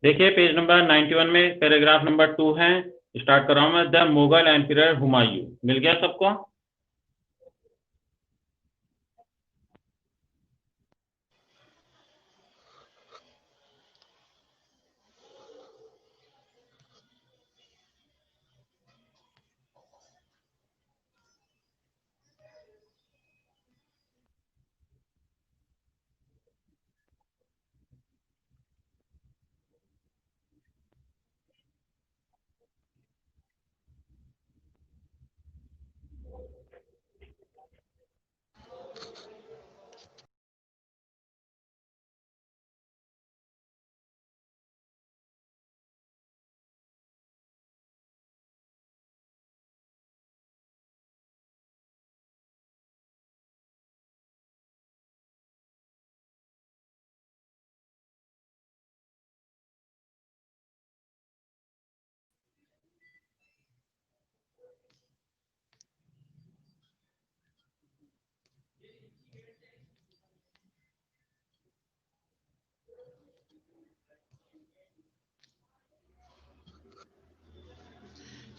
देखिए page number 91 में paragraph number 2 है। स्टार्ट कर रहा हूं मैं। The Mughal empire Humayun. मिल गया सबको?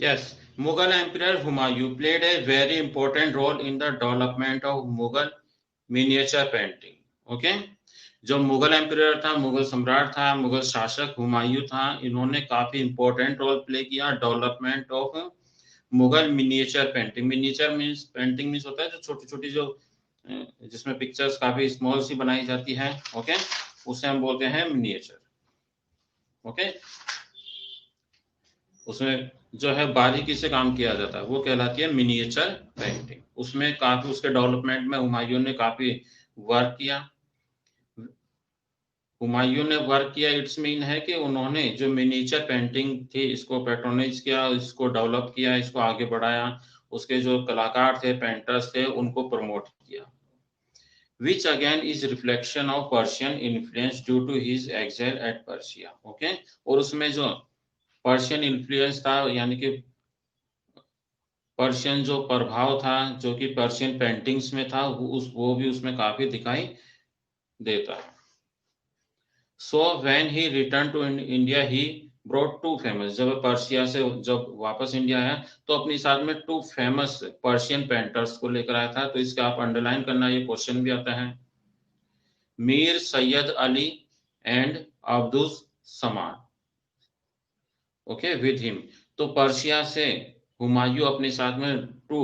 Yes, Mughal Emperor Humayun played a very important role in the development of Mughal miniature painting. Okay? जो मुगल एम्परर था, मुगल सम्राट था, मुगल शासक हुमायूं था, इन्होंने काफी इंपॉर्टेंट रोल प्ले किया development of Mughal miniature painting. Miniature means, painting means होता है जो छोटी छोटी, जो जिसमें पिक्चर्स काफी स्मॉल सी बनाई जाती है। ओके, उसे हम बोलते हैं मिनिएचर। ओके, उसमें जो है बारीकी से काम किया जाता है वो कहलाती है मिनिएचर पेंटिंग। उसमें काफी, उसके डेवलपमेंट में हुमायूं ने काफी वर्क किया। हुमायूं ने वर्क किया, इट्स मीन है कि उन्होंने जो मिनिएचर पेंटिंग थी इसको पैट्रोनाइज किया, इसको डेवलप किया, इसको आगे बढ़ाया। उसके जो कलाकार थे, पेंटर्स थे, उनको प्रमोट किया। which again is reflection of Persian influence due to his exile at Persia. Okay, और उसमें जो पर्शियन इन्फ्लुएंस था, यानी कि पर्शियन जो प्रभाव था जो कि पर्शियन पेंटिंग्स में था, वो भी उसमें काफी दिखाई देता है। So when he return to India he brought to famous. जब पर्शिया से जब वापस इंडिया आया तो अपने साथ में टू फेमस पर्शियन पेंटर्स को लेकर आया था। तो इसका आप अंडरलाइन करना, ये क्वेश्चन भी आता है। मीर सैयद अली एंड अब्दुल समान। Okay, with him. तो पर्शिया से हुमायूं अपने साथ में टू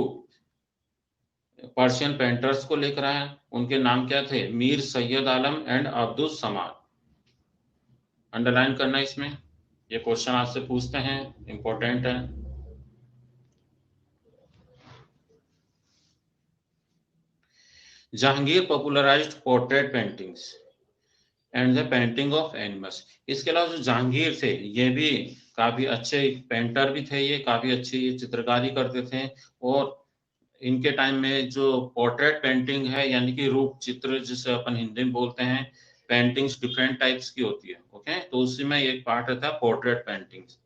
पर्शियन पेंटर्स को लेकर आया। उनके नाम क्या थे? मीर सैयद आलम एंड अब्दुल समान। अंडरलाइन करना इसमें, ये क्वेश्चन आपसे पूछते हैं, इंपॉर्टेंट है। Jahangir popularised portrait paintings and the painting of animals. इसके अलावा जो जहांगीर थे ये भी काफी अच्छे पेंटर भी थे, ये काफी अच्छी चित्रकारी करते थे। और इनके टाइम में जो पोर्ट्रेट पेंटिंग है, यानी कि रूप चित्र जिसे अपन हिंदी में बोलते हैं, पेंटिंग्स डिफरेंट टाइप्स की होती है। ओके, तो उसी में एक पार्ट था पोर्ट्रेट पेंटिंग्स।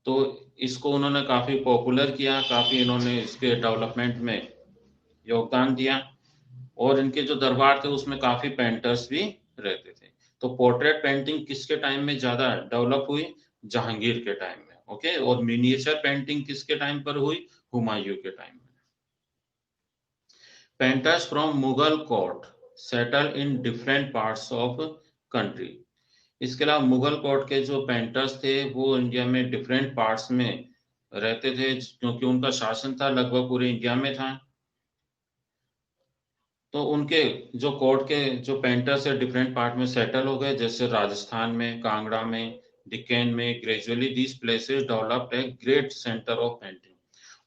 तो इसको उन्होंने काफी पॉपुलर किया, काफी इन्होंने इसके डेवलपमेंट में योगदान दिया। और इनके जो दरबार थे उसमें काफी पेंटर्स भी रहते थे। तो पोर्ट्रेट पेंटिंग किसके टाइम में ज्यादा डेवलप हुई? जहांगीर के टाइम में। ओके, और मिनिएचर पेंटिंग किसके टाइम पर हुई? हुमायूं के टाइम में। Painters from Mughal court settle in different parts of country. इसके अलावा मुगल कोर्ट के जो पेंटर्स थे वो इंडिया में डिफरेंट पार्ट्स में रहते थे, क्योंकि उनका शासन था लगभग पूरे इंडिया में था। तो उनके जो कोर्ट के जो पेंटर्स है डिफरेंट पार्ट में सेटल हो गए, जैसे राजस्थान में, कांगड़ा में, डिक्कन में। Gradually these places developed A great centre of painting.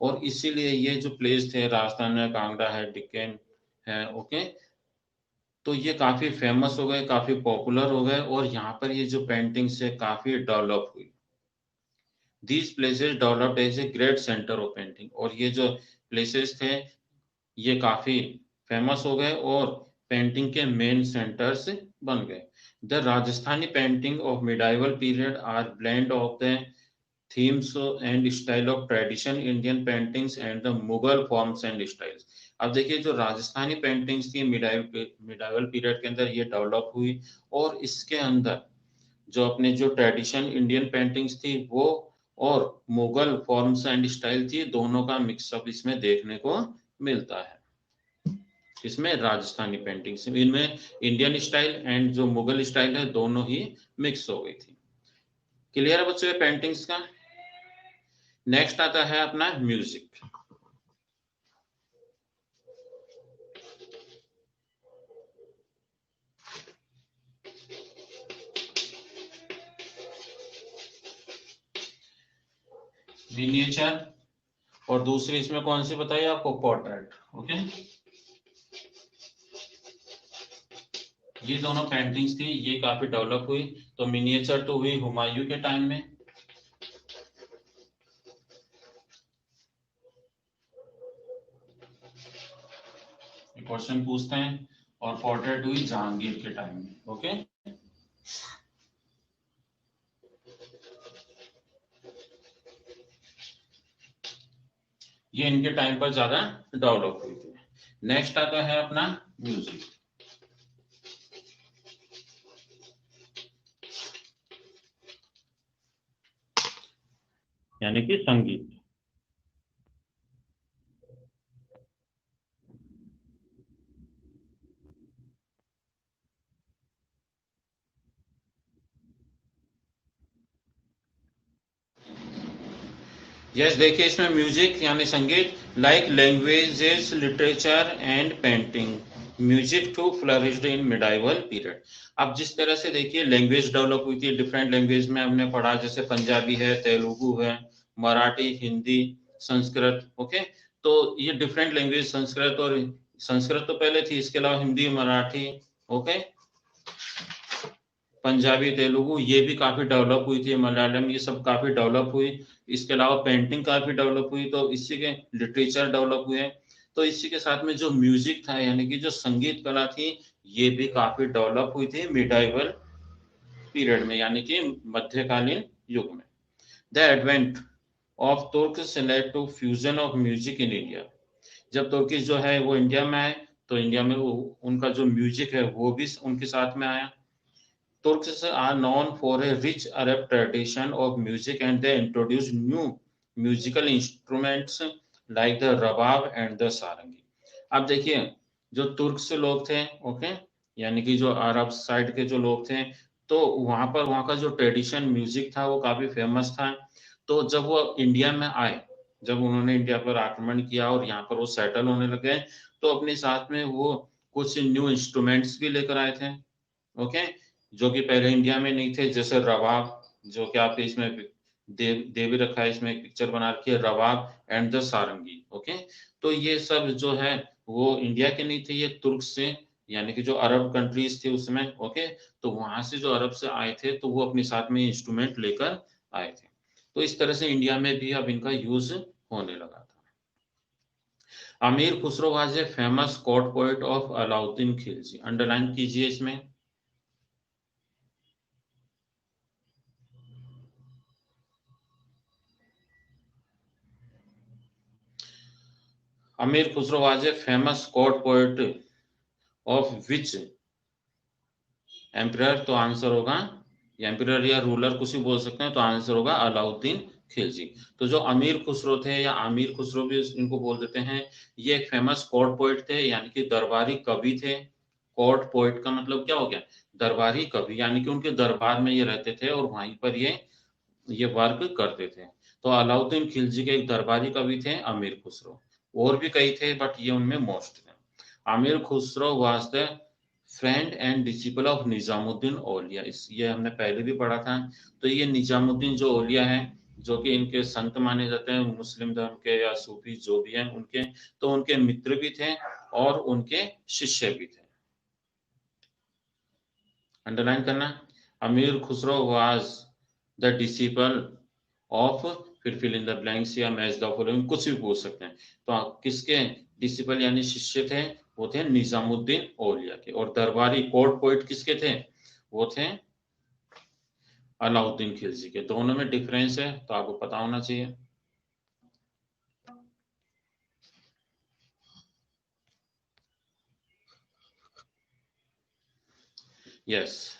और इसीलिए ये जो प्लेस थे, राजस्थान है, कांगड़ा है, डिक्कन है, ओके, तो ये काफी फेमस हो गए, काफी पॉपुलर हो गए, और यहाँ पर ये जो पेंटिंग्स है काफी डेवलप हुई। These places developed as a great centre of painting. और ये जो प्लेसेस थे ये काफी फेमस हो गए और पेंटिंग के मेन सेंटर्स बन गए। The Rajasthani painting of medieval period are blend of the themes and style of tradition Indian paintings and the Mughal forms and styles। अब देखिए जो राजस्थानी पेंटिंग्स थी मिडाइवल पीरियड के अंदर ये डेवलप हुई, और इसके अंदर जो अपने जो ट्रेडिशन इंडियन पेंटिंग्स थी वो और मुगल फॉर्म्स एंड स्टाइल थी, दोनों का मिक्सअप इसमें देखने को मिलता है। इसमें राजस्थानी पेंटिंग्स, इनमें इंडियन स्टाइल एंड जो मुगल स्टाइल है दोनों ही मिक्स हो गई थी। क्लियर है बच्चों पेंटिंग्स का। नेक्स्ट आता है अपना म्यूजिक। मिनिएचर और दूसरी इसमें कौन सी बताइए आपको, पोर्ट्रेट। ओके, ये दोनों पेंटिंग्स थी, ये काफी डेवलप हुई। तो मिनिएचर तो हुई हुमायूं के टाइम में, क्वेश्चन पूछते हैं, और पोर्ट्रेट हुई जहांगीर के टाइम में। ओके, ये इनके टाइम पर ज्यादा डेवलप हुई थी। नेक्स्ट आता है अपना म्यूजिक। यानी कि संगीत। यस, देखिए इसमें म्यूजिक यानी संगीत, like languages, literature and painting, music too flourished in medieval period. अब जिस तरह से देखिए लैंग्वेज डेवलप हुई थी, डिफरेंट लैंग्वेज में हमने पढ़ा, जैसे पंजाबी है, तेलुगु है, मराठी, हिंदी, संस्कृत। ओके, तो ये डिफरेंट लैंग्वेज, संस्कृत, और संस्कृत तो पहले थी, इसके अलावा हिंदी, मराठी, ओके, पंजाबी, तेलुगु, ये भी काफी डेवलप हुई थी, मलयालम, ये सब काफी डेवलप हुई। इसके अलावा पेंटिंग काफी डेवलप हुई, तो इसी के लिटरेचर डेवलप हुए। तो इसी के साथ में जो म्यूजिक था यानी कि जो संगीत कला थी, ये भी काफी डेवलप हुई थी मिडाइवल पीरियड में, यानी कि मध्यकालीन युग में। The advent of Turks led to fusion of music in India. जब तुर्किश जो है वो इंडिया में आए, तो इंडिया में उनका जो म्यूजिक है वो भी उनके साथ में आया। Turks are known for a rich Arab tradition of music, and they introduced new musical instruments like the rabab and the sarangi. अब देखिए जो तुर्क्स लोग थे, ओके, यानी कि जो अरब साइड के जो लोग थे, तो वहां पर वहां का जो ट्रेडिशन म्यूजिक था वो काफी फेमस था। तो जब वो इंडिया में आए, जब उन्होंने इंडिया पर आक्रमण किया और यहाँ पर वो सेटल होने लगे, तो अपने साथ में वो कुछ न्यू इंस्ट्रूमेंट्स भी लेकर आए थे। ओके, जो कि पहले इंडिया में नहीं थे, जैसे रवाब, जो कि आपके इसमें दे भी रखा है, इसमें एक पिक्चर बना रखी है, रवाब एंड द सारंगी। ओके, तो ये सब जो है वो इंडिया के नहीं थे, ये तुर्क से, यानी कि जो अरब कंट्रीज थे उसमें। ओके, तो वहां से जो अरब से आए थे, तो वो अपने साथ में इंस्ट्रूमेंट लेकर आए थे। तो इस तरह से इंडिया में भी अब इनका यूज होने लगा था। अमीर Khusro was a famous court poet of Alauddin Khilji. Underline कीजिए इसमें। अमीर Khusro was a famous court poet of which emperor. तो आंसर होगा, एम्परर या रूलर कुछ भी बोल सकते हैं, तो आंसर होगा अलाउद्दीन खिलजी। तो जो अमीर खुसरो थे या आमिर खुसरो भी इनको बोल देते हैं, ये एक फेमस कोर्ट पोएट थे, यानी कि दरबारी कवि थे। कोर्ट पोएट का मतलब क्या हो गया, दरबारी कवि, यानी कि उनके दरबार में ये रहते थे और वहीं पर ये वर्क करते थे। तो अलाउद्दीन खिलजी के एक दरबारी कवि थे अमीर खुसरो, और भी कई थे बट ये उनमें मोस्ट थे। Amir Khusro was the friend and disciple of Nizamuddin Auliya. इस ये हमने पहले भी पढ़ा था। तो ये निजामुद्दीन जो औलिया है, जो कि इनके संत माने जाते हैं मुस्लिम धर्म के या सूफी जो भी हैं उनके, तो उनके मित्र भी थे और उनके शिष्य भी थे। अंडरलाइन करना, अमीर Khusro was the disciple of, फिर फिल इन द ब्लैंक्स या मैच द फॉलोइंग, कुछ भी पूछ सकते हैं। तो किसके डिसिपल यानी शिष्य थे, वो थे निजामुद्दीन औलिया के। और दरबारी कोर्ट पोइट किसके थे, वो थे अलाउद्दीन खिलजी के। दोनों में डिफरेंस है, तो आपको पता होना चाहिए। Yes,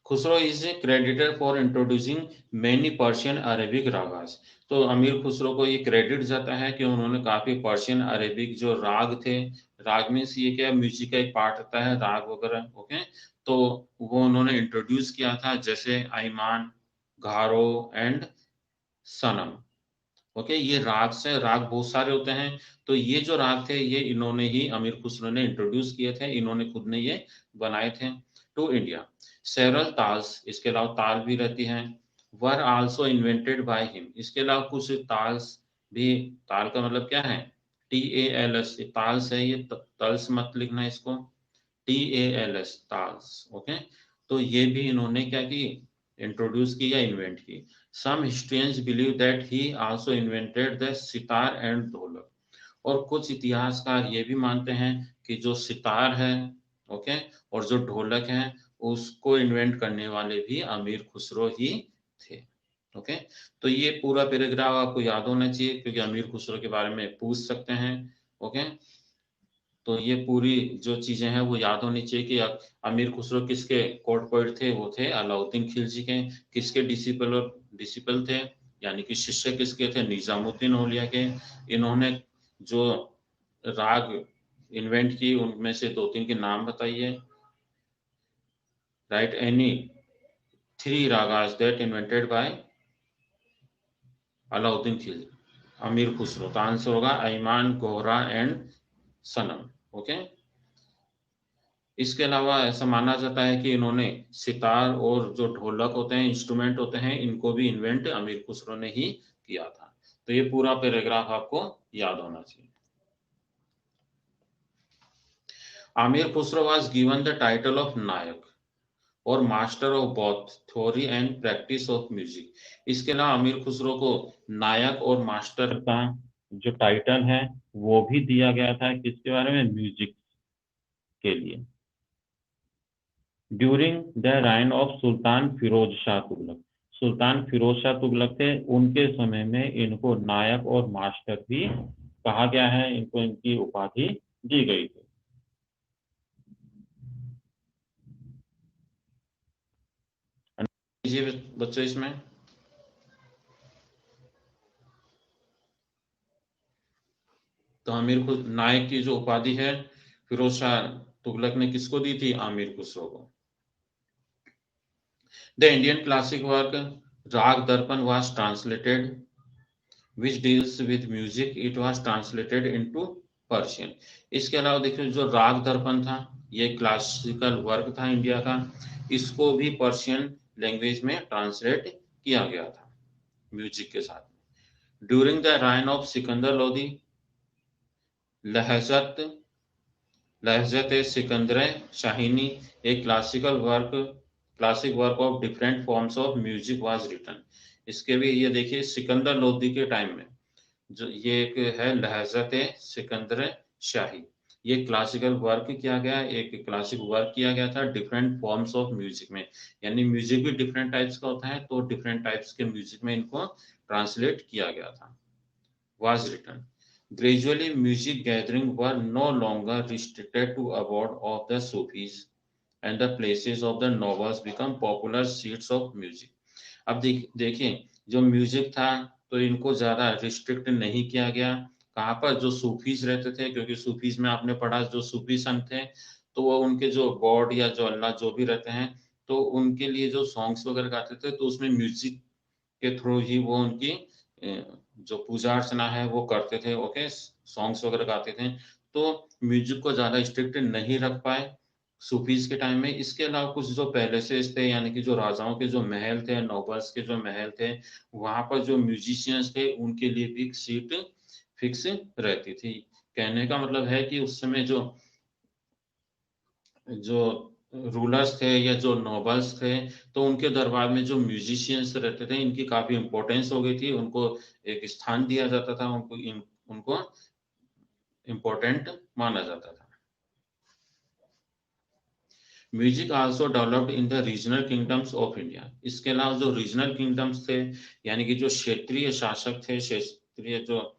Khusro is credited for introducing many Persian Arabic ragas. तो अमीर खुसरो को ये क्रेडिट जाता है कि उन्होंने काफी पर्शियन अरेबिक जो राग थे, राग मीन्स ये क्या, म्यूजिक का एक पार्ट होता है राग वगैरह, ओके, तो वो उन्होंने इंट्रोड्यूस किया था, जैसे आईमान, घारो एंड सनम। ओके, ये राग से, राग बहुत सारे होते हैं, तो ये जो राग थे ये इन्होंने ही, अमीर खुसरो ने इंट्रोड्यूस किए थे, इन्होंने खुद ने ये बनाए थे टू इंडिया। सेवरल ताल्स, इसके अलावा ताल भी रहती हैं, were also invented by him. इसके अलावा कुछ ताल्स भी, ताल का मतलब क्या है, TALS, ताल्स है ये, तल्स मत लिखना इसको, TALS, ताल्स, ओके। तो ये भी इन्होंने क्या की, इंट्रोड्यूस की या इन्वेंट की। Some historians believe that he also invented the sitar and dholak. और कुछ इतिहासकार ये भी मानते हैं कि जो सितार है, ओके, और जो ढोलक है, उसको इन्वेंट करने वाले भी अमीर खुसरो ही थे। ओके, तो ये पूरा पैराग्राफ आपको याद होना चाहिए, क्योंकि अमीर खुसरो के बारे में पूछ सकते हैं। ओके, तो ये पूरी जो चीजें हैं वो याद होनी चाहिए कि अमीर खुसरो किसके कोर्ट पोएट थे, वो थे अलाउद्दीन खिलजी के। किसके डिसिपल थे, यानी कि शिष्य किसके थे, निजामुद्दीन औलिया के। इन्होंने जो राग इन्वेंट की उनमें से दो तीन के नाम बताइए। Right any three ragas that invented by Alauddin Khilji, अमीर खुसरो। तो आंसर होगा Aiman, Gohra and Sanam. Okay, इसके अलावा ऐसा माना जाता है कि इन्होंने सितार और जो ढोलक होते हैं, इंस्ट्रूमेंट होते हैं, इनको भी इन्वेंट अमीर खुसरो ने ही किया था। तो ये पूरा पैराग्राफ आपको याद होना चाहिए। Aamir Khusro was given the title of नायक और master of both theory and practice of music. इसके अलावा अमीर खुसरो को नायक और मास्टर का जो टाइटल है वो भी दिया गया था, किसके बारे में, म्यूजिक के लिए। During the reign of sultan Firoz Shah Tughlaq, सुल्तान फिरोज शाह तुगलक थे, उनके समय में इनको नायक और मास्टर भी कहा गया है, इनको इनकी उपाधि दी गई थी। बच्चों इसमें तो आमिर खुस नायक की जो उपाधि है फिरोज शाह तुगलक ने किसको दी थी, आमिर खुसरो को। द इंडियन क्लासिक वर्क राग दर्पण was translated which deals with music, it was translated into Persian. इसके अलावा देखिए जो राग दर्पण था, ये क्लासिकल वर्क था इंडिया का, इसको भी पर्शियन लैंग्वेज में ट्रांसलेट किया गया था म्यूजिक के साथ। During the reign of Sikandar Lodi, Lahjat Lahjat Sikandar Shahi, एक classic work of different forms of music was written. इसके भी ये देखिए सिकंदर लोदी के टाइम में जो ये एक है लहजत सिकंदर शाही, ये क्लासिकल वर्क किया गया, एक क्लासिक वर्क किया गया था डिफरेंट फॉर्म्स ऑफ म्यूजिक में, यानी म्यूजिक भी डिफरेंट टाइप्स का होता है, तो डिफरेंट टाइप्स के म्यूजिक में इनको ट्रांसलेट किया गया था, was written. Gradually, music gatherings were no longer restricted to abode of the Sufis, and the places of the nobles become popular seats of music. अब देखिए जो म्यूजिक था तो इनको ज्यादा रिस्ट्रिक्ट नहीं किया गया, कहाँ पर, जो सूफीज रहते थे, क्योंकि सूफीज में आपने पढ़ा जो सूफी संत थे तो वो उनके जो गॉड या जो अल्लाह जो भी रहते हैं, तो उनके लिए जो सॉन्ग्स वगैरह गाते थे तो उसमें म्यूजिक के थ्रू ही वो उनकी जो पूजा अर्चना है वो करते थे। ओके, सॉन्ग्स वगैरह गाते थे, तो म्यूजिक को ज्यादा स्ट्रिक्ट नहीं रख पाए सूफीज के टाइम में। इसके अलावा कुछ जो पैलेसेस थे, यानी कि जो राजाओं के जो महल थे, नोबल्स के जो महल थे, वहां पर जो म्यूजिशियंस थे उनके लिए भी सीट फिक्स रहती थी। कहने का मतलब है कि उस समय जो जो रूलर्स थे या जो नोबल्स थे, तो उनके दरबार में जो म्यूजिशियंस रहते थे इनकी काफी इंपॉर्टेंस हो गई थी, उनको एक स्थान दिया जाता था, उनको इम्पोर्टेंट माना जाता था। Music also developed in the regional kingdoms of India. इसके अलावा जो रीजनल किंगडम्स थे, यानी कि जो क्षेत्रीय शासक थे, क्षेत्रीय जो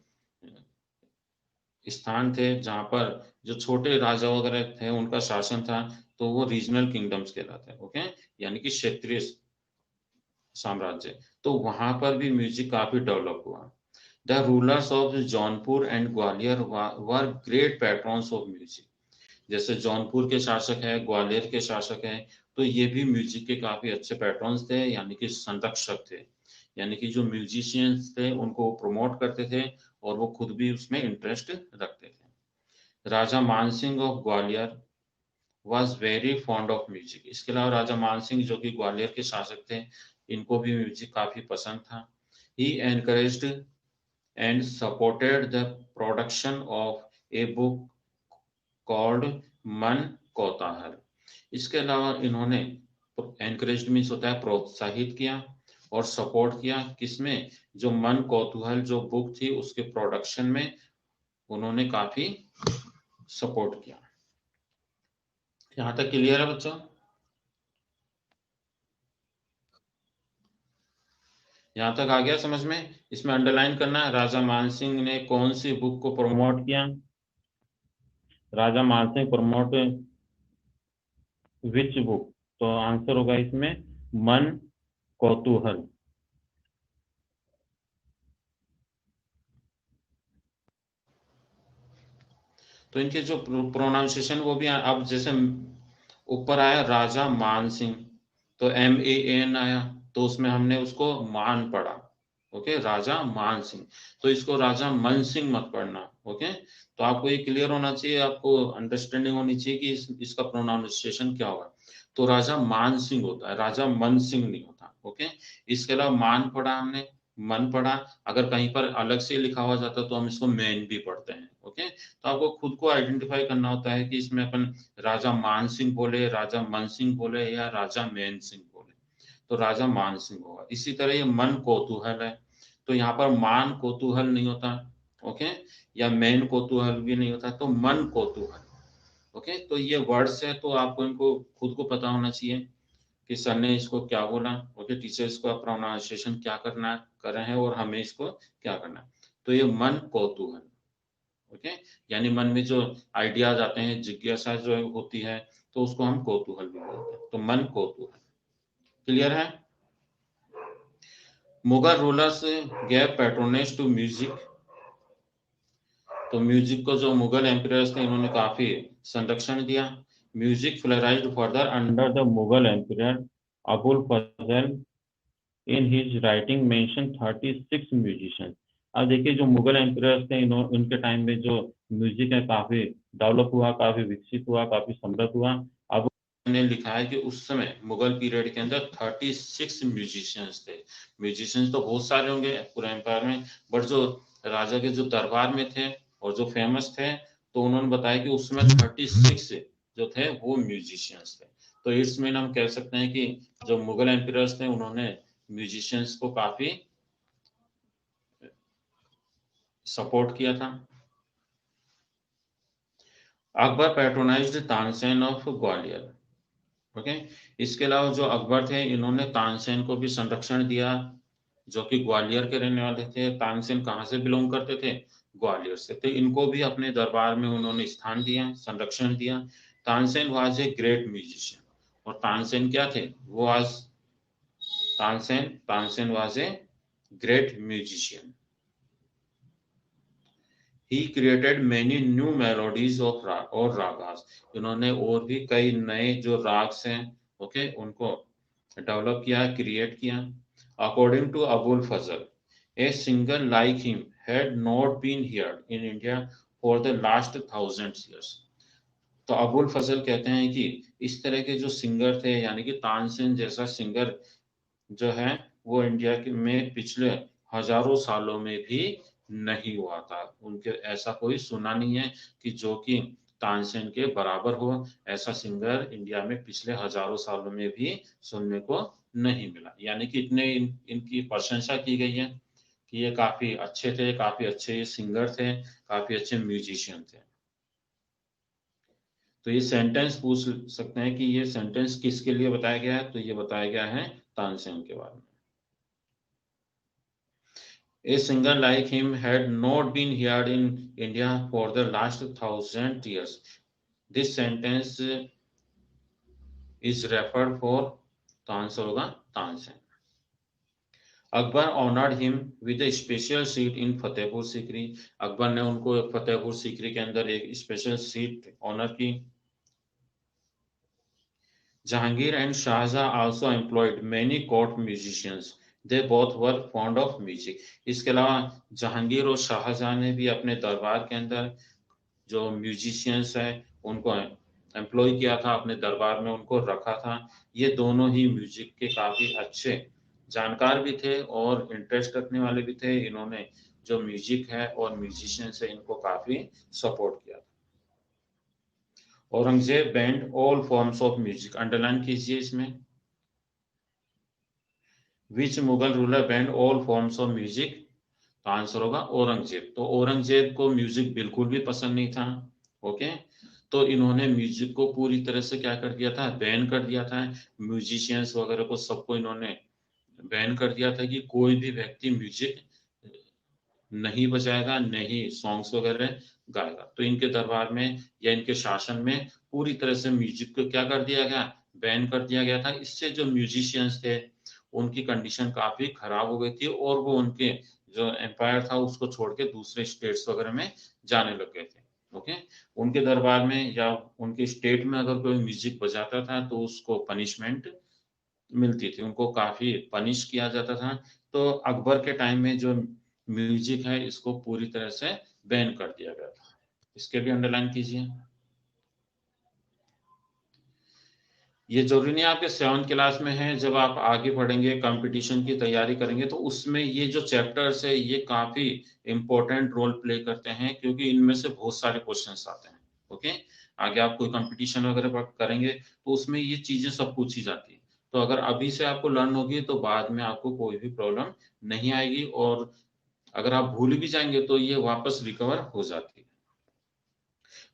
स्थान थे जहाँ पर जो छोटे राजा वगैरह थे उनका शासन था, तो वो रीजनल किंगडम्स कहलाते हैं, ओके, यानी कि क्षेत्रीय साम्राज्य। तो वहां पर भी म्यूजिक काफी डेवलप हुआ। The rulers of Jaunpur and Gwalior were great patrons of music. जैसे जौनपुर के शासक है, ग्वालियर के शासक है, तो ये भी म्यूजिक के काफी अच्छे पैट्रॉन्स थे, यानी कि संरक्षक थे। यानी कि जो म्यूजिशियंस थे उनको प्रमोट करते थे और वो खुद भी उसमें इंटरेस्ट रखते थे। Raja Mansingh of Gwalior was very fond of music. इसके अलावा राजा मानसिंह जो कि ग्वालियर के शासक थे, इनको भी म्यूजिक काफी पसंद था। He encouraged and supported the production of a book called Man Kautuhal. इसके अलावा इन्होंने एनकरेज मीन्स होता है प्रोत्साहित किया और सपोर्ट किया किसमें, जो मन कौतूहल जो बुक थी उसके प्रोडक्शन में उन्होंने काफी सपोर्ट किया। यहां तक क्लियर है बच्चों? यहां तक आ गया समझ में? इसमें अंडरलाइन करना है, राजा मानसिंह ने कौन सी बुक को प्रमोट किया? राजा मानसिंह प्रमोट विच बुक? तो आंसर होगा इसमें मन कौतूहल। तो इनके जो प्रोनाउंसिएशन वो भी अब जैसे ऊपर आया राजा मान सिंह, तो MAN आया, तो उसमें हमने उसको मान पढ़ा, ओके, राजा मान सिंह। तो इसको राजा मन सिंह मत पढ़ना, ओके। तो आपको ये क्लियर होना चाहिए, आपको अंडरस्टैंडिंग होनी चाहिए कि इसका प्रोनाउंसिएशन क्या होगा। तो राजा मान सिंह होता है, राजा मन सिंह नहीं होता, ओके। इसके अलावा मान पढ़ा हमने, मन पढ़ा। अगर कहीं पर अलग से लिखा हुआ जाता तो हम इसको मैन भी पढ़ते हैं, ओके। तो आपको खुद को आइडेंटिफाई करना होता है कि इसमें अपन राजा मान सिंह बोले, राजा मन सिंह बोले या राजा मैन सिंह बोले। तो राजा मान सिंह होगा। इसी तरह ये मन कौतूहल है, तो यहाँ पर मान कौतूहल नहीं होता, ओके, या मैन कौतूहल भी नहीं होता, तो मन कौतूहल, ओके। तो ये वर्ड्स है, तो आपको इनको खुद को पता होना चाहिए कि सर ने इसको क्या बोला, ओके, टीचर इसको प्रोनाउंसिएशन क्या करना कर रहे हैं और हमें इसको क्या करना है। तो ये मन कौतूहल, ओके, यानी मन में जो आइडियाज आते हैं, जिज्ञासा जो होती है, तो उसको हम कौतूहल भी बोलते हैं। तो मन कौतूहल, क्लियर है? Mughal rulers gave patronage to music. तो म्यूजिक को जो मुगल एम्पायर्स थे इन्होंने काफी संरक्षण दिया। Music flourished further under the Mughal empire. Abul Fazl in his writing mention 36 musicians. अब देखिए जो मुगल एम्पायर्स थे इनके टाइम में जो म्यूजिक है काफी डेवलप हुआ, काफी विकसित हुआ, काफी समृद्ध हुआ। अब ने लिखा है कि उस समय मुगल पीरियड के अंदर 36 म्यूजिशियंस थे। म्यूजिशियंस तो बहुत सारे होंगे पूरे एम्पायर में, बट जो राजा के जो दरबार में थे और जो फेमस थे, तो उन्होंने बताया कि उस समय 36 जो थे वो म्यूजिशियंस थे। तो इट्स मीन हम कह सकते हैं कि जो मुगल एम्पायर्स थे उन्होंने म्यूजिशियंस को काफी सपोर्ट किया था। Akbar patronised Tansen of Gwalior, okay. इसके अलावा जो अकबर थे इन्होंने तानसेन को भी संरक्षण दिया, जो कि ग्वालियर के रहने वाले थे। तानसेन कहाँ से बिलोंग करते थे? ग्वालियर से। तो इनको भी अपने दरबार में उन्होंने स्थान दिया, संरक्षण दिया। Tansen was a great musician. और तानसेन क्या थे? वो आज Tansen was a great musician. He created many new melodies of और रागास। इन्होंने और भी कई नए जो राग्स हैं, ओके, उनको डेवलप किया, क्रिएट किया। According to Abul Fazal, a singer like him had not been heard in India for the last 1000 years। तो अबुल फजल कहते हैं कि इस तरह के जो सिंगर थे, यानी कि तानसेन जैसा सिंगर जो है वो इंडिया में पिछले हजारों सालों में भी नहीं हुआ था। उनके ऐसा कोई सुना नहीं है कि जो कि तानसेन के बराबर हो। ऐसा सिंगर इंडिया में पिछले हजारों सालों में भी सुनने को नहीं मिला। यानी कि इतने इनकी प्रशंसा की गई है कि ये काफी अच्छे थे, काफी अच्छे सिंगर थे, काफी अच्छे म्यूजिशियन थे। तो ये सेंटेंस पूछ सकते हैं कि ये सेंटेंस किसके लिए बताया गया है? तो ये बताया गया है तानसेन के बारे में। A singer like him had not been heard in India for the last 1000 years. This sentence is referred for, तो आंसर होगा Tansen. Akbar honoured him with a special seat in Fatehpur Sikri. Akbar ने उनको फतेहपुर सीकरी के अंदर एक स्पेशल सीट ऑनर की। Jahangir and Shahjahan also employed many court musicians, they both were fond of music. इसके अलावा जहांगीर और शाहजहां ने भी अपने दरबार के अंदर जो म्यूजिशियंस है उनको एम्प्लॉय किया था, अपने दरबार में उनको रखा था। ये दोनों ही म्यूजिक के काफी अच्छे जानकार भी थे और इंटरेस्ट रखने वाले भी थे। इन्होंने जो म्यूजिक है और म्यूजिशियंस है इनको काफी सपोर्ट किया। Aurangzeb banned all forms of music, underline कीजिए इसमें। Which Mughal ruler banned all forms of music, तो आंसर होगा औरंगजेब। तो औरंगजेब को म्यूजिक बिल्कुल भी पसंद नहीं था। ओके, तो इन्होंने म्यूजिक को पूरी तरह से क्या कर दिया था, बैन कर दिया था। म्यूजिशियंस वगैरह को सबको इन्होंने बैन कर दिया था कि कोई भी व्यक्ति म्यूजिक नहीं बजाएगा, नहीं सॉन्ग्स वगैरह गाएगा। तो इनके दरबार में या इनके शासन में पूरी तरह से म्यूजिक को क्या कर दिया गया, बैन कर दिया गया था। इससे जो म्यूजिशियंस थे उनकी कंडीशन काफी खराब हो गई थी और वो उनके जो एम्पायर था उसको छोड़ के दूसरे स्टेट्स वगैरह में जाने लग गए थे। ओके, उनके दरबार में या उनके स्टेट में अगर कोई म्यूजिक बजाता था तो उसको पनिशमेंट मिलती थी, उनको काफी पनिश किया जाता था। तो अकबर के टाइम में जो म्यूजिक है इसको पूरी तरह से बैन कर दिया गया था। इसके भी अंडरलाइन कीजिए। ये जरूरी नहीं आपके 7th क्लास में है, जब आप आगे पढ़ेंगे कंपटीशन की तैयारी करेंगे तो उसमें ये जो चैप्टर्स है ये काफी इंपॉर्टेंट रोल प्ले करते हैं, क्योंकि इनमें से बहुत सारे क्वेश्चंस आते हैं। ओके, आगे आप कोई कंपटीशन वगैरह करेंगे तो उसमें ये चीजें सब पूछी जाती है। तो अगर अभी से आपको लर्न होगी तो बाद में आपको कोई भी प्रॉब्लम नहीं आएगी, और अगर आप भूल भी जाएंगे तो ये वापस रिकवर हो जाती है।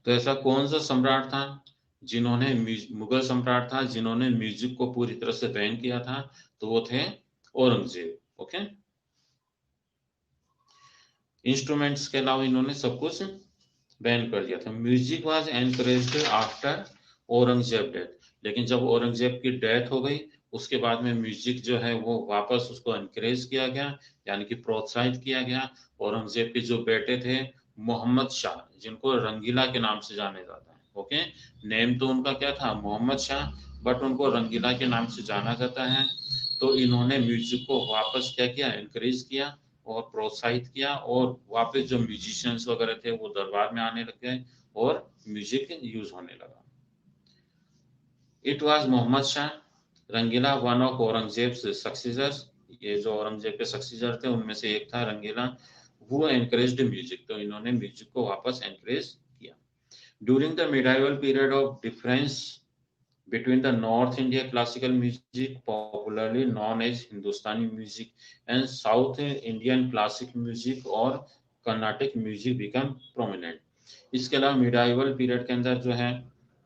तो ऐसा कौन सा सम्राट था जिन्होंने, मुगल सम्राट था जिन्होंने म्यूजिक को पूरी तरह से बैन किया था, तो वो थे औरंगजेब। ओके, इंस्ट्रूमेंट्स के अलावा इन्होंने सब कुछ बैन कर दिया था। Music was encouraged after Aurangzeb death, लेकिन जब औरंगजेब की डेथ हो गई उसके बाद में म्यूजिक जो है वो वापस उसको एनकरेज किया गया, यानी कि प्रोत्साहित किया गया। औरंगजेब के जो बेटे थे मोहम्मद शाह, जिनको रंगीला के नाम से जाने जाता है। ओके, नेम तो उनका क्या था, मोहम्मद शाह, बट उनको रंगीला के नाम से जाना जाता है। तो इन्होंने म्यूजिक को वापस क्या किया, एनकरेज किया और प्रोत्साहित किया, और वापस जो म्यूजिशियंस वगैरह थे वो दरबार में आने लग गए और म्यूजिक यूज होने लगा। It was Mohammad Shah Rangila one of Aurangzeb successors, ये जो औरंगजेब के सक्सेसर थे उनमें से एक था रंगीला, वो एनकरेज्ड म्यूजिक, तो इन्होंने म्यूजिक को वापस एनकरेज किया। During the medieval period of difference between the North India classical music, popularly known as Hindustani music, and South Indian classic music or Carnatic music become prominent. इसके अलावा medieval period के अंदर जो है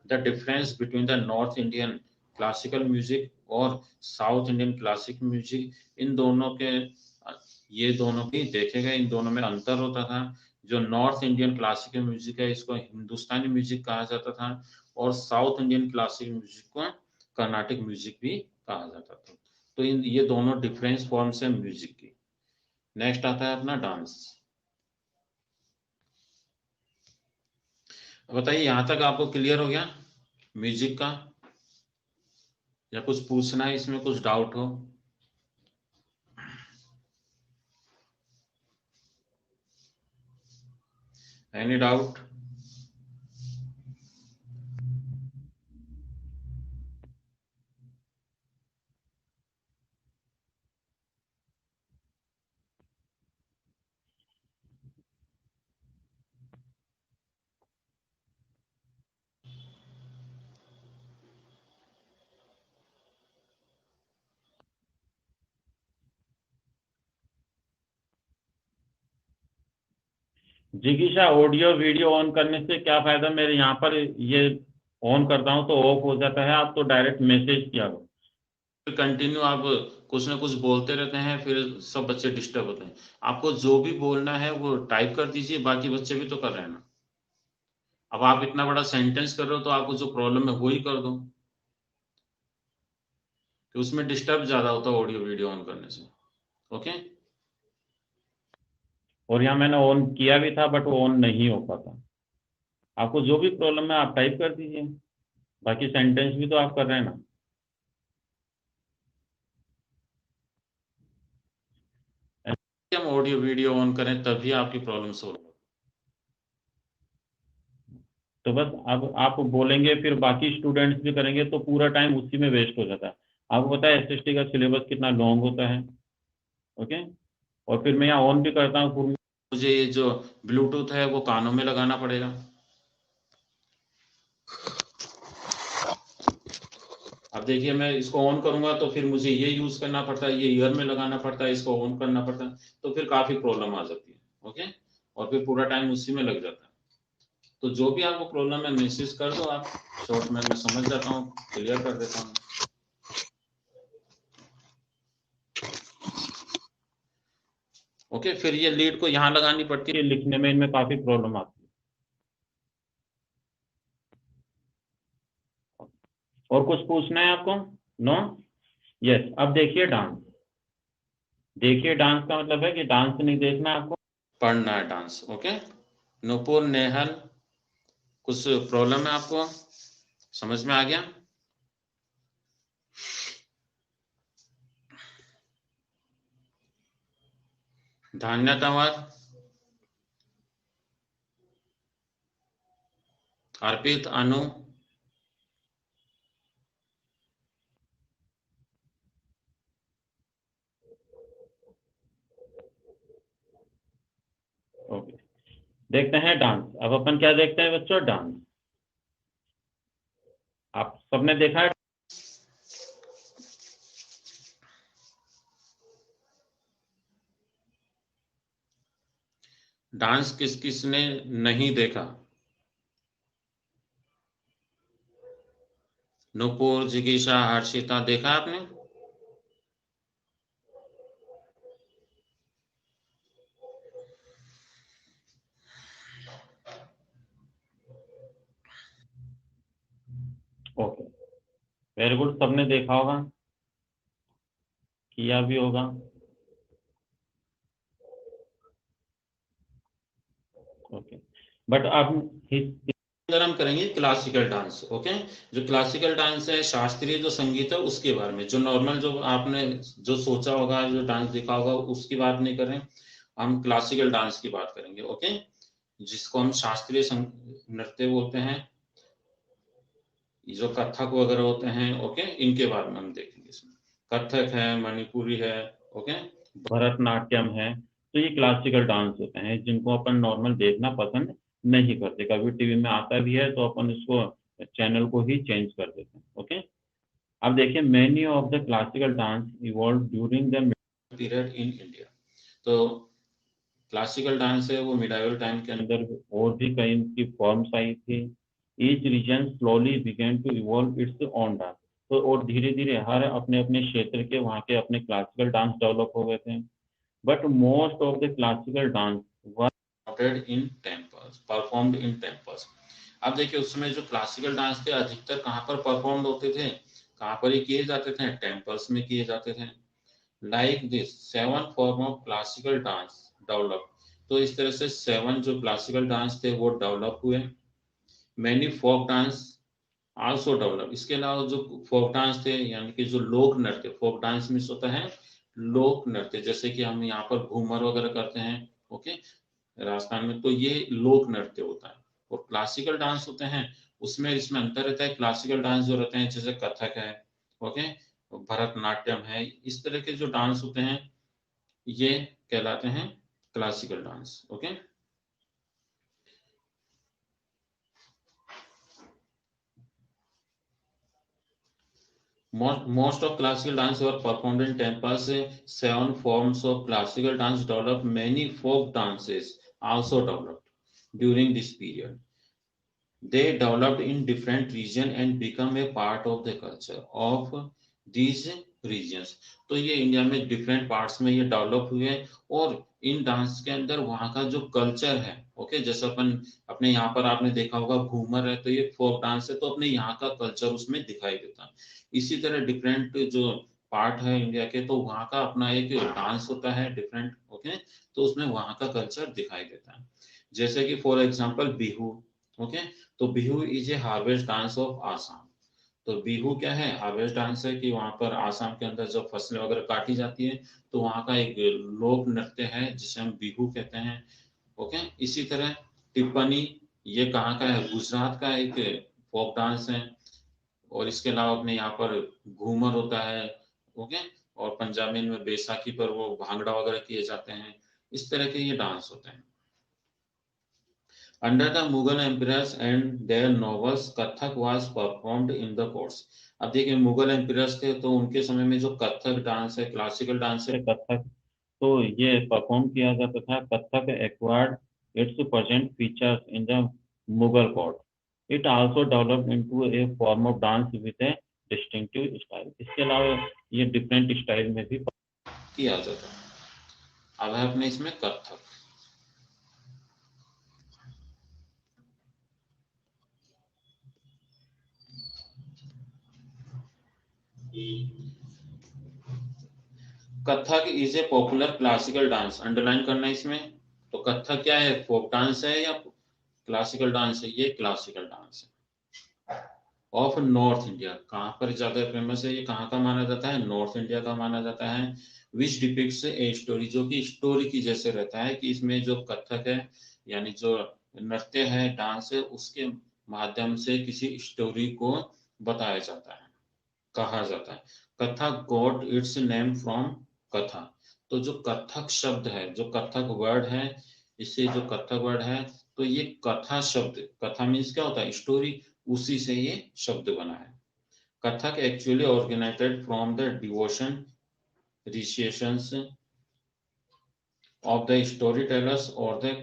the difference between the north Indian classical music और south Indian classic music, इन दोनों के, ये दोनों भी देखे गए, इन दोनों में अंतर होता था। जो नॉर्थ इंडियन क्लासिकल म्यूजिक है इसको हिंदुस्तानी म्यूजिक कहा जाता था, और साउथ इंडियन क्लासिक म्यूजिक को कर्नाटिक म्यूजिक भी कहा जाता था। तो इन ये दोनों डिफरेंस फॉर्म्स है म्यूजिक की। नेक्स्ट आता है अपना डांस। बताइए यहां तक आपको क्लियर हो गया म्यूजिक का, या कुछ पूछना है इसमें, कुछ डाउट हो? Any doubt? जिगीशा, ऑडियो वीडियो ऑन करने से क्या फायदा? मेरे यहाँ पर ये ऑन करता हूँ तो ऑफ हो जाता है, आप तो डायरेक्ट मैसेज किया हो। कंटिन्यू आप कुछ ना कुछ बोलते रहते हैं, फिर सब बच्चे डिस्टर्ब होते हैं। आपको जो भी बोलना है वो टाइप कर दीजिए, बाकी बच्चे भी तो कर रहे हैं ना। अब आप इतना बड़ा सेंटेंस कर रहे हो तो आपको जो प्रॉब्लम है वो ही कर दो। तो उसमें डिस्टर्ब ज्यादा होता है ऑडियो वीडियो ऑन करने से। ओके। और यहाँ मैंने ऑन किया भी था बट वो ऑन नहीं हो पाता। आपको जो भी प्रॉब्लम है आप टाइप कर दीजिए, बाकी सेंटेंस भी तो आप कर रहे हैं ना। हम ऑडियो वीडियो ऑन करें तभी आपकी प्रॉब्लम सोल्व। तो बस अब आप बोलेंगे फिर बाकी स्टूडेंट्स भी करेंगे तो पूरा टाइम उसी में वेस्ट हो जाता है। आपको पता है एसएसटी का सिलेबस कितना लॉन्ग होता है। ओके। और फिर मैं यहाँ ऑन भी करता हूँ, फिर मुझे ये जो ब्लूटूथ है वो कानों में लगाना पड़ेगा। अब देखिए मैं इसको ऑन करूंगा तो फिर मुझे ये यूज करना पड़ता है, ये ईयर में लगाना पड़ता है, इसको ऑन करना पड़ता है, तो फिर काफी प्रॉब्लम आ जाती है। ओके। और फिर पूरा टाइम उसी में लग जाता है। तो जो भी आपको प्रॉब्लम है मैसेज कर दो आप, शॉर्ट में मैं समझ जाता हूँ, क्लियर कर देता हूँ। ओके। फिर ये लीड को यहाँ लगानी पड़ती है, लिखने में इनमें काफी प्रॉब्लम आती है। और कुछ पूछना है आपको? नो? यस। अब देखिए डांस। देखिए डांस का मतलब है कि डांस नहीं देखना है आपको, पढ़ना है डांस। ओके। नुपुर, नेहल, कुछ प्रॉब्लम है आपको? समझ में आ गया? धान्या तंवर, अर्पित, अनु, ओके। देखते हैं डांस। अब अपन क्या देखते हैं बच्चों? डांस। आप सबने देखा है? डांस किस किस ने नहीं देखा? नुपुर, जिगीशा, हर्षिता, देखा आपने? Okay, very good. सबने देखा होगा, किया भी होगा। ओके। बट अब अंदर हम करेंगे क्लासिकल डांस। ओके। जो क्लासिकल डांस है, शास्त्रीय जो संगीत है उसके बारे में, जो नॉर्मल जो आपने जो सोचा होगा, जो डांस देखा होगा उसकी बात नहीं कर रहे हैं, हम क्लासिकल डांस की बात करेंगे। ओके। जिसको हम शास्त्रीय नृत्य बोलते हैं, जो कथक वगैरह होते हैं। ओके। इनके बारे में हम देखेंगे इसमें। कथक है, मणिपुरी है। ओके। भरतनाट्यम है, तो ये क्लासिकल डांस होते हैं जिनको अपन नॉर्मल देखना पसंद नहीं करते। कभी टीवी में आता भी है तो अपन इसको चैनल को ही चेंज कर देते हैं। ओके। अब देखिए, many of the classical dance evolve during the period in India. तो क्लासिकल डांस है वो मिडाइवल टाइम के अंदर अंदर और भी कई इनकी फॉर्म्स आई थी। Each region slowly began to evolve its own dance. तो और धीरे धीरे हर अपने अपने क्षेत्र के वहाँ के अपने क्लासिकल डांस डेवलप हो गए थे। But most of the classical dance in temples, performed in temples. अब देखिए उसमें जो क्लासिकल डांस थे अधिकतर कहाँ पर परफॉर्म होते थे, कहाँ पर ही किए जाते थे? टेम्पल्स में किए जाते थे। Like this 7 form of classical dance develop. तो इस तरह से 7 जो क्लासिकल डांस थे वो डेवलप हुए। Many folk dance also develop. इसके अलावा जो फोक डांस थे, यानी कि जो लोक नृत्य, फोक डांस में होता है लोक नृत्य, जैसे कि हम यहाँ पर घूमर वगैरह करते हैं। ओके। राजस्थान में तो ये लोक नृत्य होता है। और क्लासिकल डांस होते हैं उसमें इसमें अंतर रहता है। क्लासिकल डांस जो रहते हैं जैसे कथक है, ओके, भरतनाट्यम है, इस तरह के जो डांस होते हैं ये कहलाते हैं classical dance. Okay. Most of classical dance were performed in temples. 7 forms of classical dance developed. Many folk dances also developed during this period. They developed in different regions and become a part of the culture of these regions. तो ये India में different parts में ये develop हुए और इन dance के अंदर वहाँ का जो कल्चर है, ओके, जैसे अपने यहाँ पर आपने देखा होगा घूमर है, तो ये फोक डांस है, तो अपने यहाँ का कल्चर उसमें दिखाई देता है। इसी तरह डिफरेंट जो पार्ट है इंडिया के, तो वहाँ का अपना एक डांस होता है डिफरेंट, ओके, तो उसमें वहाँ का कल्चर दिखाई देता है। जैसे कि फॉर एग्जाम्पल बिहू, ओके, तो Bihu is a harvest dance of Assam. तो बिहू क्या है, हार्वेस्ट डांस है, कि वहां पर आसाम के अंदर जब फसलें वगैरह काटी जाती है, तो वहां का एक लोक नृत्य है जिसे हम बिहू कहते हैं, ओके। इसी तरह टिप्पणी, ये कहाँ का है, गुजरात का एक फोक डांस है। और इसके अलावा अपने यहाँ पर घूमर होता है, ओके। और पंजाबी में बैसाखी पर वो भांगड़ा वगैरह किए जाते हैं। इस तरह के ये डांस होते हैं। Under the Mughal emperors and their nobles, Kathak was performed in the courts. अब देखिए मुगल एम्पियर्स थे, तो उनके समय में जो कथक डांस है, क्लासिकल डांस है, कथक तो ये परफॉर्म किया जाता था। Kathak acquired it's present features in the Mughal court. It also developed into A form of dance with A distinctive style. इसके अलावा ये डिफरेंट स्टाइल में भी किया जाता है। अब है अपने इसमें Kathak. Kathak is a popular classical dance, underline करना इसमें। तो कथक क्या है, फोक डांस है या क्लासिकल डांस है? ये क्लासिकल डांस है ऑफ नॉर्थ इंडिया। कहाँ पर ज्यादा फेमस है, ये कहाँ का माना जाता है, नॉर्थ इंडिया का माना जाता है। विच डिपिक्ट्स ए स्टोरी, जो कि स्टोरी की जैसे रहता है, कि इसमें जो कथक है यानी जो नृत्य है, डांस है, उसके माध्यम से किसी स्टोरी को बताया जाता है, कहा जाता है। Kathak got its name from कथा। तो जो कथक शब्द है, जो कथक वर्ड है, इससे जो कथक वर्ड है, तो ये कथा शब्द, कथा मीन्स क्या होता है, स्टोरी, उसी से ये शब्द बना है। Kathak actually originated from the devotion recitations of the story tellers और द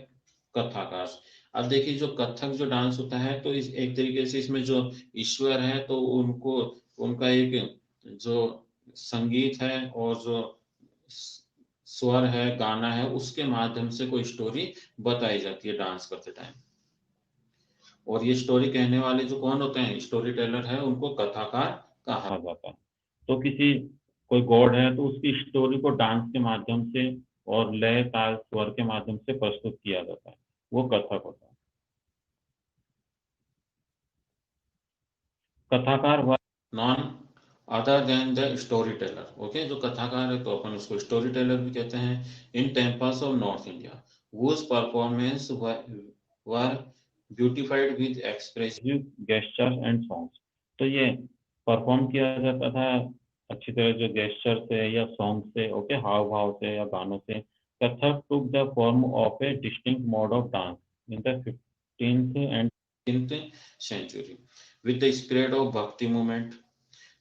कथाकार। अब देखिए जो कथक जो डांस होता है, तो इस एक तरीके से इसमें जो ईश्वर है, तो उनको, उनका एक जो संगीत है और जो स्वर है, गाना है, उसके माध्यम से कोई स्टोरी बताई जाती है डांस करते टाइम। और ये स्टोरी कहने वाले जो कौन होते हैं, स्टोरी टेलर है, उनको कथाकार कहा जाता है। तो किसी कोई गॉड है तो उसकी स्टोरी को डांस के माध्यम से और लय ताल स्वर के माध्यम से प्रस्तुत किया जाता है, वो कथक होता है। कथाकार none other than the story teller, okay. जो कथाकार है, तो अपन उसको स्टोरी टेलर भी कहते हैं। In temples of north India whose performance were beautified with expressive gestures and songs. तो ये परफॉर्म किया जाता था अच्छी तरह जो गेस्चर से या सॉन्ग से, ओके, हाव भाव से या गानों से। Kathak took the form of A distinct mode of dance in the 15th and 15th century with the spread of bhakti movement.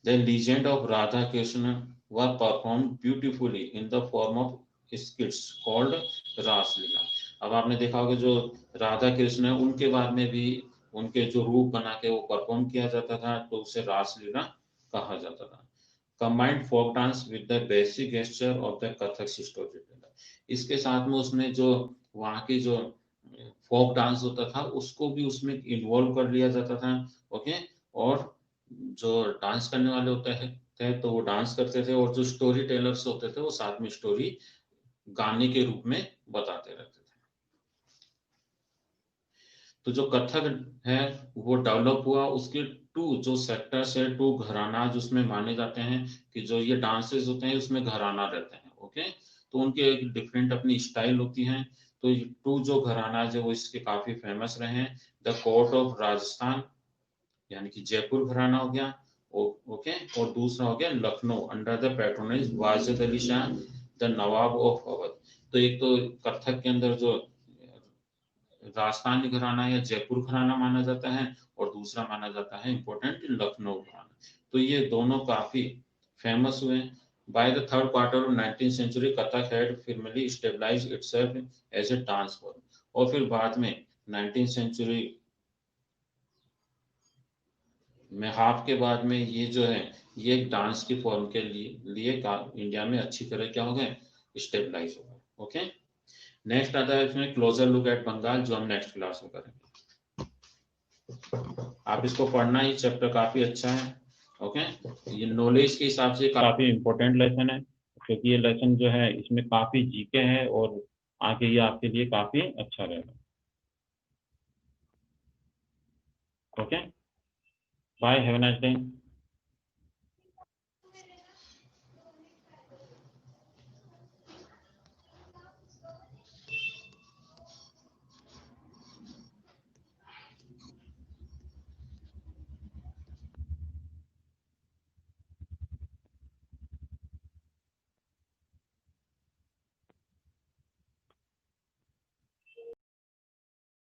The legend of Radha Krishna were performed beautifully in the form of skits called रास लीला। अब आपने देखा होगा जो राधा कृष्ण है, उनके बाद में भी उनके जो रूप बना के वो परफॉर्म किया जाता था, तो उसे रास लीला कहा जाता था। Combined folk dance with the basic gesture of the Kathak story teller. इसके साथ में उसने जो वहाँ की जो फोक डांस होता था, उसको भी उसमें इन्वॉल्व कर लिया जाता था, ओके। और जो डांस करने वाले होते थे, तो वो डांस करते थे, और जो स्टोरी टेलर्स होते थे, वो साथ में स्टोरी गाने के रूप में बताते रहते थे। तो जो कथक है वो डेवलप हुआ, उसके टू जो सेक्टर्स है, टू घराना उसमें माने जाते हैं, कि जो ये डांसेस होते हैं उसमें घराना रहते हैं, ओके। तो उनके एक डिफरेंट अपनी स्टाइल होती है। तो टू जो घराना है वो इसके काफी फेमस रहे हैं। द कोर्ट ऑफ राजस्थान, यानी कि जयपुर घराना हो गया, ओके। और दूसरा हो गया Lucknow under the patronage Wajid Ali Shah the Nawab of Awadh. तो एक तो कथक के अंदर जो राजस्थानी घराना या जयपुर घराना माना जाता है, और दूसरा माना जाता है इंपॉर्टेंट लखनऊ घराना। तो ये दोनों काफी फेमस हुए। By the third quarter of 19th century, Kathak had firmly stabilized itself as a dance form. और फिर बाद में 19th century में, हाफ के बाद में, ये जो है ये एक डांस की फॉर्म के लिए इंडिया में अच्छी तरह क्या हो गए, स्टेबलाइज हो गए, ओके। नेक्स्ट आता है इसमें क्लोजर लुक एट बंगाल, जो हम नेक्स्ट क्लास में करेंगे। आप इसको पढ़ना, ही चैप्टर काफी अच्छा है। ओके, ये नॉलेज के हिसाब से काफी इम्पोर्टेंट लेसन है, क्योंकि ये लेसन जो है इसमें काफी जीके है और आगे ये आपके लिए काफी अच्छा रहेगा। Okay, bye, have a nice day.